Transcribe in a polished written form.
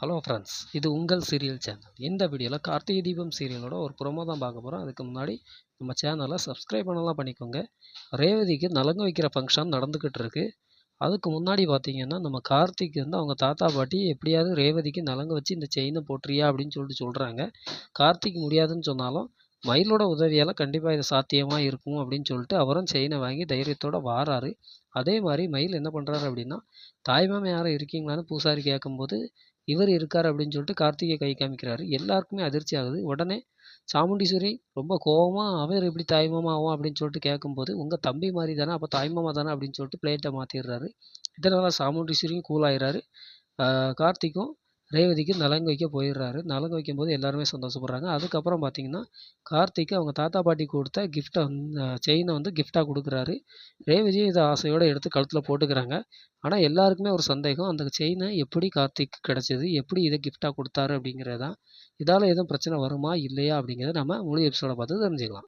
Hello friends, இது உங்கள் serial channel. இந்த வீடியோவில் கார்த்திகை தீபம் சீரியலோட ஒரு ப்ரோமோ தான் பார்க்க போகிறோம். அதுக்கு முன்னாடி நம்ம சேனலை சப்ஸ்கிரைப் பண்ணலாம் பண்ணிக்கோங்க. ரேவதிக்கு நலங்கு வைக்கிற ஃபங்க்ஷன் நடந்துக்கிட்டு இருக்கு. அதுக்கு முன்னாடி பார்த்தீங்கன்னா நம்ம கார்த்திக் வந்து அவங்க தாத்தா பாட்டி எப்படியாவது ரேவதிக்கு நலங்கு வச்சு இந்த செயினை போட்டுறியா அப்படின்னு சொல்கிறாங்க. கார்த்திக் முடியாதுன்னு சொன்னாலும் மயிலோட உதவியால் கண்டிப்பாக இது சாத்தியமாக இருக்கும் அப்படின்னு சொல்லிட்டு அவரும் செயினை வாங்கி தைரியத்தோடு வாராரு. அதே மாதிரி மயில் என்ன பண்ணுறாரு அப்படின்னா, தாய்மாமன் யாரும் இருக்கீங்களான்னு பூசாரி கேட்கும்போது இவர் இருக்கார் அப்படின்னு சொல்லிட்டு கார்த்திகை கை காமிக்கிறாரு. எல்லாருக்குமே அதிர்ச்சி ஆகுது. உடனே சாமுண்டீஸ்வரி ரொம்ப கோவமாக அவர் எப்படி தாய்மாமா ஆகும் அப்படின்னு சொல்லிட்டு கேட்கும்போது, உங்கள் தம்பி மாதிரி தானே, அப்போ தாய்மாமா தானே அப்படின்னு சொல்லிட்டு பிளேட்டை மாற்றிடுறாரு. இதனால் சாமுண்டீஸ்வரியும் கூல் ஆயிடுறாரு. கார்த்திக்கும் ரேவதிக்கு நலங்கு வைக்க போயிடுறாரு. நலங்கு வைக்கும்போது எல்லாருமே சந்தோஷப்படுறாங்க. அதுக்கப்புறம் பார்த்தீங்கன்னா, கார்த்திக் அவங்க தாத்தா பாட்டி கொடுத்த கிஃப்ட்டை செயினை வந்து கிஃப்டாக கொடுக்குறாரு. ரேவதியும் இதை ஆசையோடு எடுத்து கழுத்தில் போட்டுக்கிறாங்க. ஆனால் எல்லாருக்குமே ஒரு சந்தேகம், அந்த செயினை எப்படி கார்த்திக் கிடச்சிது, எப்படி இதை கிஃப்டாக கொடுத்தாரு அப்படிங்கிறது தான். இதால் எதுவும் பிரச்சனை வருமா இல்லையா அப்படிங்கிறத நம்ம முழு எபிசோடை பார்த்து தெரிஞ்சுக்கலாம்.